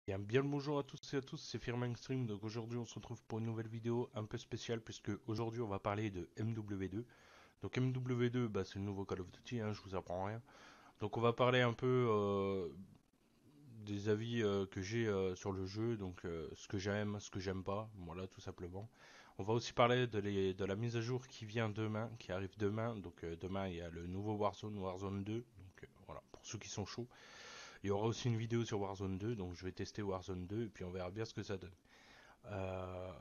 Bien le bonjour à tous et à tous, c'est Firmin Extreme. Donc aujourd'hui on se retrouve pour une nouvelle vidéo un peu spéciale puisque aujourd'hui on va parler de MW2. Donc MW2 bah, c'est le nouveau Call of Duty, hein, je vous apprends rien. Donc on va parler un peu des avis que j'ai sur le jeu, donc ce que j'aime, ce que j'aime pas, voilà tout simplement. On va aussi parler de la mise à jour qui vient demain, qui arrive demain. Donc demain il y a le nouveau Warzone, Warzone 2. Donc voilà, pour ceux qui sont chauds. Il y aura aussi une vidéo sur Warzone 2, donc je vais tester Warzone 2 et puis on verra bien ce que ça donne.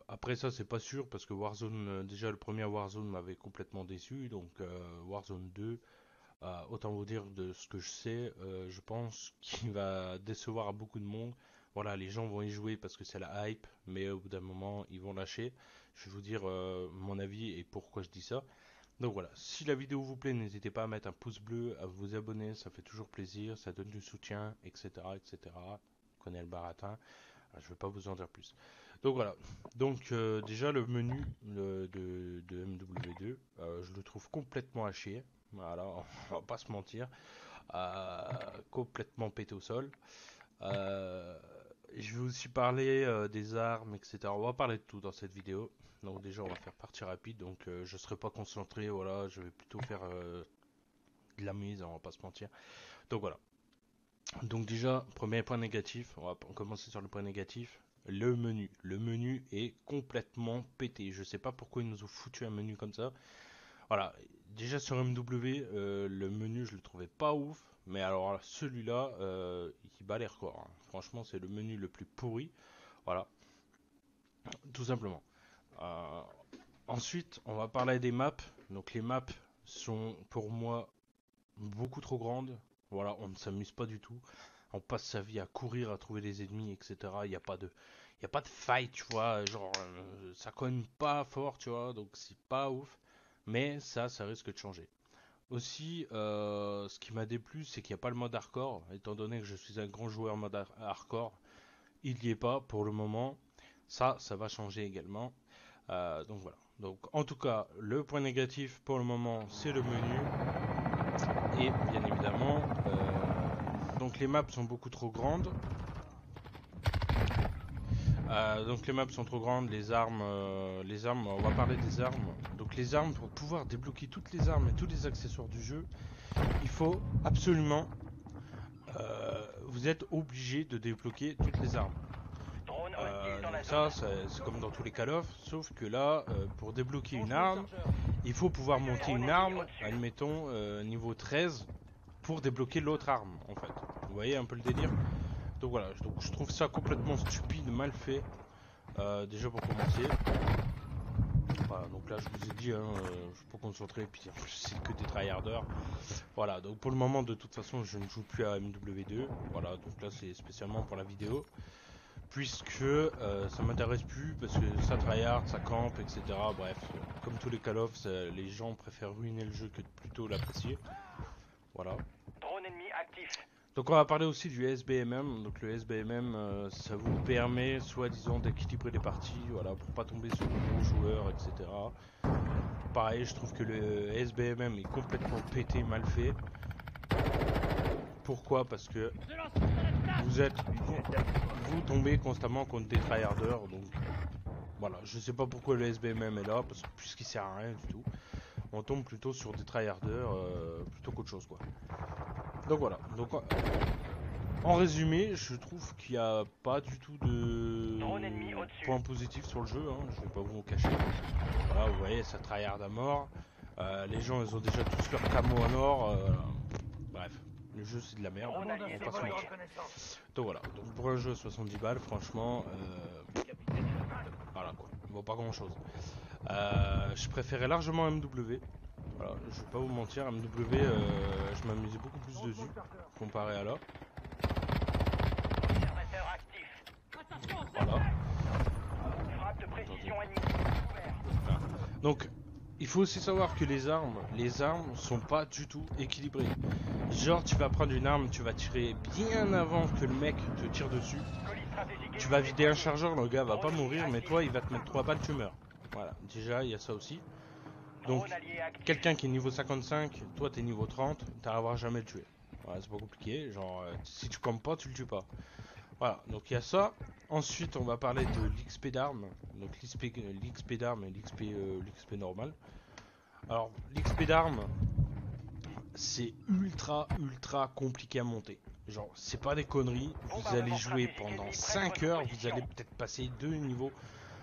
Après ça, c'est pas sûr parce que Warzone, déjà le premier Warzone m'avait complètement déçu, donc Warzone 2, autant vous dire de ce que je sais, je pense qu'il va décevoir à beaucoup de monde. Voilà, les gens vont y jouer parce que c'est la hype, mais au bout d'un moment, ils vont lâcher. Je vais vous dire mon avis et pourquoi je dis ça. Donc voilà, si la vidéo vous plaît, n'hésitez pas à mettre un pouce bleu, à vous abonner, ça fait toujours plaisir, ça donne du soutien, etc. etc. Vous connaissez le baratin, je ne vais pas vous en dire plus. Donc voilà, donc déjà le menu de MW2, je le trouve complètement à chier, voilà, on va pas se mentir, complètement pété au sol. Euh, je vais aussi parler des armes, etc. On va parler de tout dans cette vidéo. Donc déjà, on va faire partie rapide. Donc je serai pas concentré. Voilà, je vais plutôt faire de la mise. On va pas se mentir. Donc voilà. Donc déjà, premier point négatif. On va commencer sur le point négatif. Le menu. Le menu est complètement pété. Je sais pas pourquoi ils nous ont foutu un menu comme ça. Voilà, déjà sur MW, le menu je le trouvais pas ouf, mais alors celui-là, il bat les records, hein. Franchement, c'est le menu le plus pourri. Voilà, tout simplement. Euh, Ensuite, on va parler des maps. Donc les maps sont pour moi beaucoup trop grandes. Voilà, on ne s'amuse pas du tout. On passe sa vie à courir, à trouver des ennemis, etc. Il y a pas de fight, tu vois. Genre, ça cogne pas fort, tu vois. Donc c'est pas ouf. Mais ça risque de changer. Aussi, ce qui m'a déplu, c'est qu'il n'y a pas le mode hardcore. Étant donné que je suis un grand joueur mode hardcore, il n'y est pas pour le moment. Ça va changer également. Donc voilà. Donc en tout cas, le point négatif pour le moment, c'est le menu. Et bien évidemment, donc les maps sont beaucoup trop grandes. Donc les maps sont trop grandes, les armes, on va parler des armes. Donc les armes, pour pouvoir débloquer toutes les armes et tous les accessoires du jeu, il faut absolument vous êtes obligé de débloquer toutes les armes. Donc ça, c'est comme dans tous les Call of, sauf que là, pour débloquer une arme, il faut pouvoir monter une arme, admettons, niveau 13, pour débloquer l'autre arme, en fait. Vous voyez un peu le délire. Donc voilà, donc je trouve ça complètement stupide, mal fait, déjà pour commencer. Voilà, donc là je vous ai dit, hein, je suis pas concentré, puis en plus c'est que des tryharders. Voilà, donc pour le moment de toute façon je ne joue plus à MW2. Voilà, donc là c'est spécialement pour la vidéo. Puisque ça m'intéresse plus, parce que ça tryhard, ça campe, etc. Bref, comme tous les Call of, les gens préfèrent ruiner le jeu que de plutôt l'apprécier. Voilà. Drone ennemi actif. Donc on va parler aussi du SBMM. Donc le SBMM, ça vous permet, soi-disant, d'équilibrer les parties, voilà, pour pas tomber sur de gros joueurs, etc. Pareil, je trouve que le SBMM est complètement pété, mal fait. Pourquoi? Parce que vous êtes, vous tombez constamment contre des tryharders, donc voilà, je sais pas pourquoi le SBMM est là, parce que puisqu'il sert à rien du tout. On tombe plutôt sur des tryharders plutôt qu'autre chose, quoi. Donc voilà, donc en résumé, je trouve qu'il n'y a pas du tout de Drone ennemi au-dessus. points positifs sur le jeu, hein, je vais pas vous en cacher. Voilà, vous voyez, ça tryhard à mort. Les gens, ils ont déjà tous leur camo en or. Bref, le jeu c'est de la merde, Drone on allié va pas se déployé. mentir. Donc voilà, donc pour un jeu à 70 balles, franchement, voilà quoi, il vaut pas grand chose. Je préférais largement MW. Voilà, je vais pas vous mentir, MW, je m'amusais beaucoup plus dessus comparé à là. Observateur actif. Voilà. Frappe de Attendez. précision ennemie. Voilà. Donc, il faut aussi savoir que les armes sont pas du tout équilibrées. Genre, tu vas prendre une arme, tu vas tirer bien avant que le mec te tire dessus. Colis stratégique. Tu vas vider un chargeur, le gars va pas mourir, mais toi, il va te mettre 3 balles, tu meurs. Voilà, déjà, il y a ça aussi. Drone Donc, allié actif. quelqu'un qui est niveau 55, toi t'es niveau 30, t'arriveras jamais à le tuer. Voilà, c'est pas compliqué, genre, si tu comptes pas, tu le tues pas. Voilà, donc il y a ça. Ensuite, on va parler de l'XP d'armes. Donc l'XP d'armes et l'XP normal. Alors, l'XP d'armes, c'est ultra compliqué à monter. Genre, c'est pas des conneries. Vous allez jouer pendant 5 heures, vous allez peut-être passer deux niveaux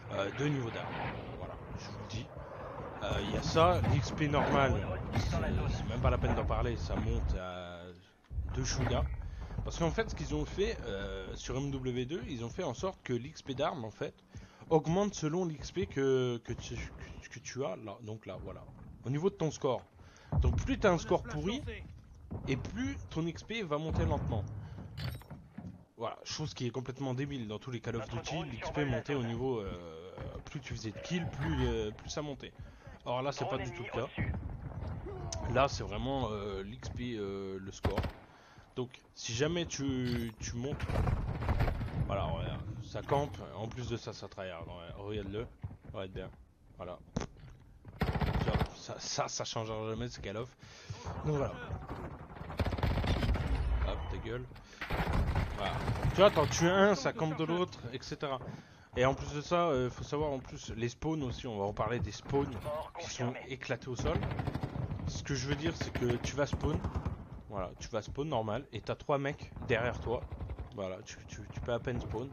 d'armes. Voilà, je vous le dis. Il y a ça, l'XP normal, c'est même pas la peine d'en parler, ça monte à 2 chouïas. Parce qu'en fait, ce qu'ils ont fait sur MW2, ils ont fait en sorte que l'XP d'armes, en fait, augmente selon l'XP que tu as là. Donc là, voilà. Au niveau de ton score. Donc plus tu as un score pourri, et plus ton XP va monter lentement. Voilà, chose qui est complètement débile. Dans tous les Call of Duty, l'XP montait au niveau... plus tu faisais de kills, plus ça montait. Or là, c'est pas du tout le cas. Là, c'est vraiment l'XP, le score. Donc, si jamais tu montes... Voilà, regarde, ça campe. En plus de ça, ça tryhard. Regarde-le. Regarde bien. Voilà. Ça changera jamais, c'est Call of. Donc voilà. Hop, ta gueule. Voilà. Tu vois, t'en tues un, ça campe de l'autre, etc. Et en plus de ça, faut savoir en plus les spawns aussi, on va en parler des spawns qui sont éclatés au sol. Ce que je veux dire, c'est que tu vas spawn, voilà, tu vas spawn normal, et t'as 3 mecs derrière toi. Voilà, tu peux à peine spawn.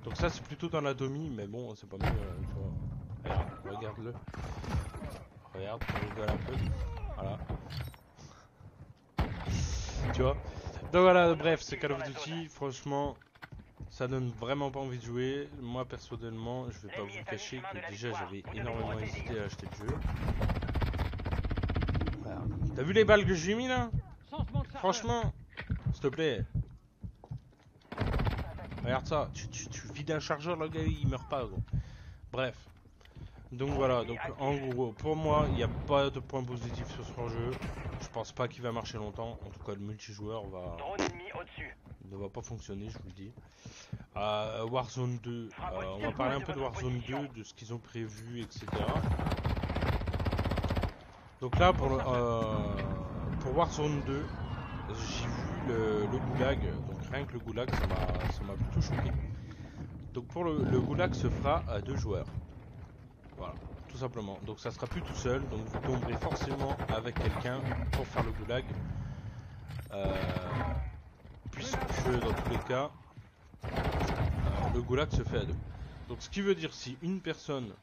Donc ça, c'est plutôt dans la demi, mais bon, c'est pas mieux, tu vois. Regarde-le. Regarde, on rigole un peu. Voilà. Tu vois. Donc voilà, bref, c'est Call of Duty, franchement... Ça donne vraiment pas envie de jouer. Moi personnellement, je vais pas vous cacher que déjà j'avais énormément hésité à acheter le jeu. Voilà. T'as vu les balles que j'ai mis là? Franchement, s'il te plaît. Regarde ça, tu vides un chargeur, le gars il meurt pas gros. Bref. Donc voilà, donc en gros, pour moi, il n'y a pas de point positif sur ce jeu. Je pense pas qu'il va marcher longtemps. En tout cas, le multijoueur ne va pas fonctionner, je vous le dis. Warzone 2, on va parler un peu de Warzone 2, de ce qu'ils ont prévu, etc. Donc là, pour Warzone 2, j'ai vu le goulag, donc rien que le goulag, ça m'a plutôt choqué. Donc pour le goulag se fera à 2 joueurs. Voilà, tout simplement. Donc ça sera plus tout seul, donc vous tomberez forcément avec quelqu'un pour faire le goulag. Puisque dans tous les cas, le goulag se fait à 2. Donc ce qui veut dire si une personne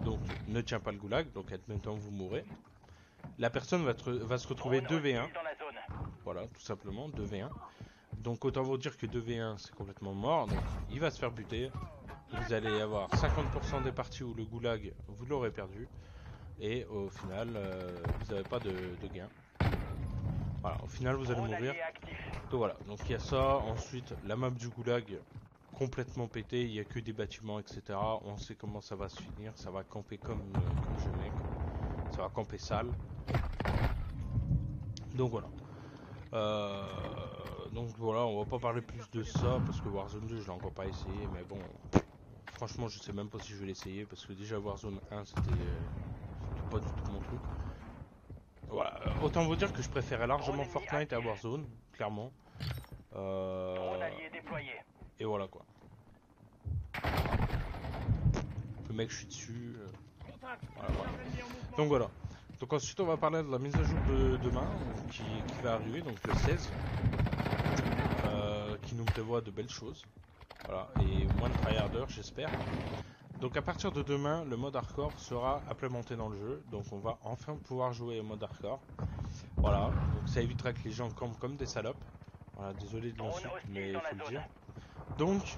donc ne tient pas le goulag, donc admettons vous mourrez, la personne va se retrouver 2v1. Voilà, tout simplement, 2v1. Donc autant vous dire que 2v1 c'est complètement mort, donc il va se faire buter. Vous allez avoir 50% des parties où le goulag vous l'aurez perdu. Et au final, vous n'avez pas de gain. Voilà, au final vous allez mourir. Donc voilà, donc il y a ça. Ensuite, la map du goulag complètement pété, il n'y a que des bâtiments, etc. On sait comment ça va se finir, ça va camper comme Genève. Ça va camper sale. Donc voilà. Donc voilà, on va pas parler plus de ça parce que Warzone 2 je l'ai encore pas essayé, mais bon, franchement je sais même pas si je vais l'essayer parce que déjà Warzone 1 c'était pas du tout mon truc. Voilà, autant vous dire que je préférais largement Fortnite à Warzone, clairement. Et voilà quoi. Le mec je suis dessus. Voilà. Donc voilà. Donc ensuite on va parler de la mise à jour de demain qui va arriver, donc le 16. Qui nous prévoit de belles choses. Voilà, et moins de tryharders j'espère. Donc à partir de demain, le mode hardcore sera implémenté dans le jeu. Donc on va enfin pouvoir jouer au mode hardcore. Voilà, donc ça évitera que les gens campent comme des salopes. Voilà, désolé de l'insulte, mais il faut le dire. Donc,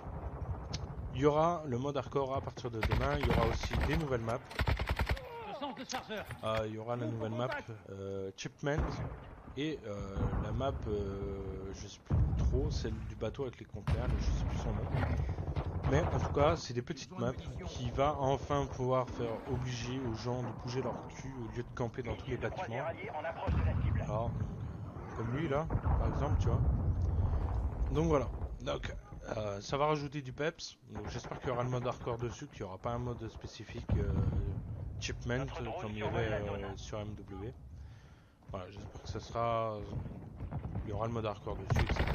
il y aura le mode hardcore à partir de demain. Il y aura aussi des nouvelles maps. Il y aura la nouvelle map Chipment et la map, je sais plus trop, celle du bateau avec les conteneurs, je sais plus son nom. Mais en tout cas, c'est des petites maps qui va enfin pouvoir faire obliger aux gens de bouger leur cul au lieu de camper dans tous les bâtiments. Alors, comme lui là, par exemple, tu vois. Donc voilà. Donc, ça va rajouter du peps. Donc j'espère qu'il y aura le mode hardcore dessus, qu'il n'y aura pas un mode spécifique Chipment comme il y avait sur MW. Voilà, j'espère que ça sera. Il y aura le mode hardcore dessus, etc.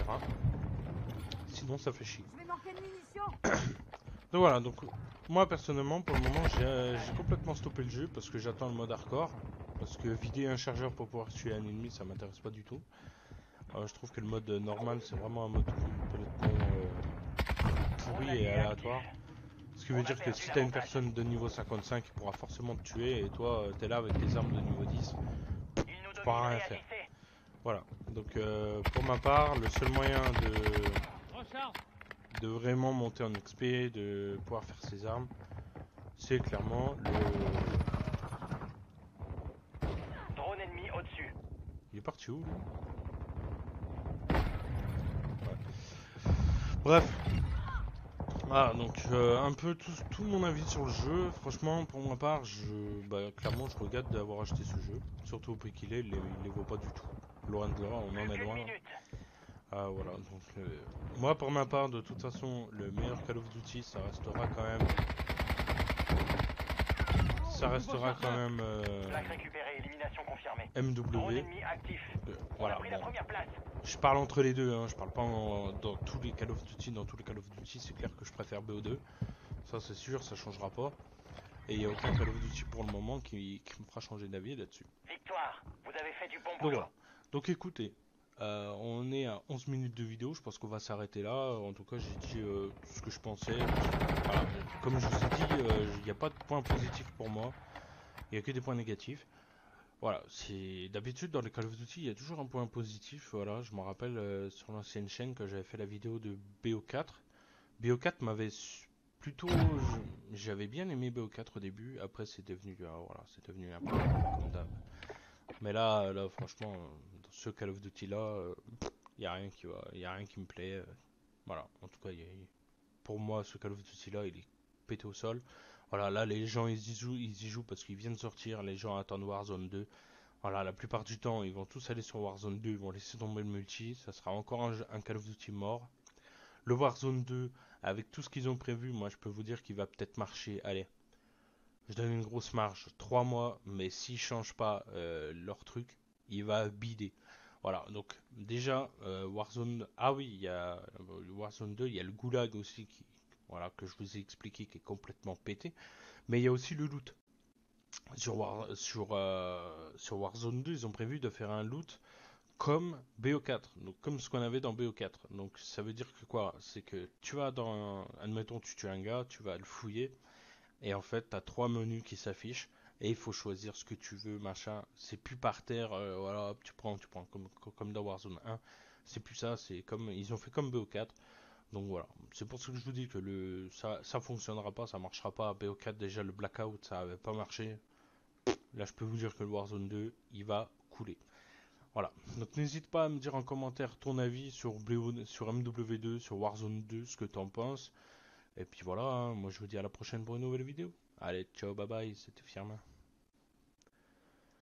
sinon ça fait chier. Je vais manquer de munitions. Donc voilà, donc moi personnellement pour le moment j'ai complètement stoppé le jeu parce que j'attends le mode hardcore. Parce que vider un chargeur pour pouvoir tuer un ennemi ça m'intéresse pas du tout. Je trouve que le mode normal c'est vraiment un mode complètement pourri et aléatoire. Ce qui veut dire que si t'as une personne de niveau 55 qui pourra forcément te tuer et toi t'es là avec des armes de niveau 10, Ils nous tu pourras dominent, rien faire. réagissez. Voilà, donc pour ma part le seul moyen Recharge. de vraiment monter en XP, de pouvoir faire ses armes, c'est clairement le... Drone ennemi au-dessus. Il est parti où lui? Ouais. Bref. Voilà, donc un peu tout mon avis sur le jeu. Franchement, pour ma part, clairement, je regrette d'avoir acheté ce jeu. Surtout au prix qu'il est, il les vaut pas du tout. Loin de là, on en est Plus loin. qu'une minute. Ah voilà, donc moi pour ma part, de toute façon, le meilleur Call of Duty, ça restera quand même... Ça restera quand même Plaque récupérée, élimination confirmée. Drone MW. ennemi actif. On a Voilà, pris la bon. première place. Je parle entre les deux, hein. Je parle pas dans tous les Call of Duty. Dans tous les Call of Duty, c'est clair que je préfère BO2. Ça c'est sûr, ça changera pas. Et il n'y a aucun Call of Duty pour le moment qui me fera changer d'avis là-dessus. Victoire. Vous avez fait du bon Donc boulot. voilà. Donc écoutez, on est à 11 minutes de vidéo, je pense qu'on va s'arrêter là. En tout cas, j'ai dit tout ce que je pensais. Voilà. Comme je vous ai dit, il n'y a pas de point positif pour moi. Il n'y a que des points négatifs. Voilà, c'est d'habitude dans les Call of Duty, il y a toujours un point positif. Voilà, je me rappelle sur l'ancienne chaîne que j'avais fait la vidéo de BO4. BO4 m'avait plutôt, j'avais bien aimé BO4 au début. Après, c'est devenu, voilà, c'est devenu un peu comme d'hab. Mais là, franchement, dans ce Call of Duty là, il y a rien qui va, il y a rien qui me plaît. Voilà, en tout cas, pour moi, ce Call of Duty là, il est pété au sol. Voilà, là, les gens ils y jouent parce qu'ils viennent de sortir. Les gens attendent Warzone 2. Voilà, la plupart du temps, ils vont tous aller sur Warzone 2, ils vont laisser tomber le multi, ça sera encore un Call of Duty mort. Le Warzone 2, avec tout ce qu'ils ont prévu, moi je peux vous dire qu'il va peut-être marcher. Allez, je donne une grosse marge, 3 mois, mais s'ils changent pas leur truc, il va bider. Voilà, donc déjà, Warzone... Ah oui, il y a Warzone 2, il y a le Goulag aussi, voilà, que je vous ai expliqué, qui est complètement pété. Mais il y a aussi le loot. Sur Warzone 2, ils ont prévu de faire un loot comme BO4, donc comme ce qu'on avait dans BO4. Donc ça veut dire que quoi? C'est que tu vas admettons tu tues un gars, tu vas le fouiller, et en fait t'as 3 menus qui s'affichent, et il faut choisir ce que tu veux, machin. C'est plus par terre, voilà, hop, tu prends comme dans Warzone 1. C'est plus ça, c'est comme ils ont fait comme BO4. Donc voilà, c'est pour ça que je vous dis que ça fonctionnera pas, ça marchera pas. BO4 déjà le blackout ça avait pas marché. Là, je peux vous dire que le Warzone 2, il va couler. Voilà. Donc, n'hésite pas à me dire en commentaire ton avis sur MW2, sur Warzone 2, ce que t'en penses. Et puis voilà, hein, moi je vous dis à la prochaine pour une nouvelle vidéo. Allez, ciao, bye bye, c'était Firmin.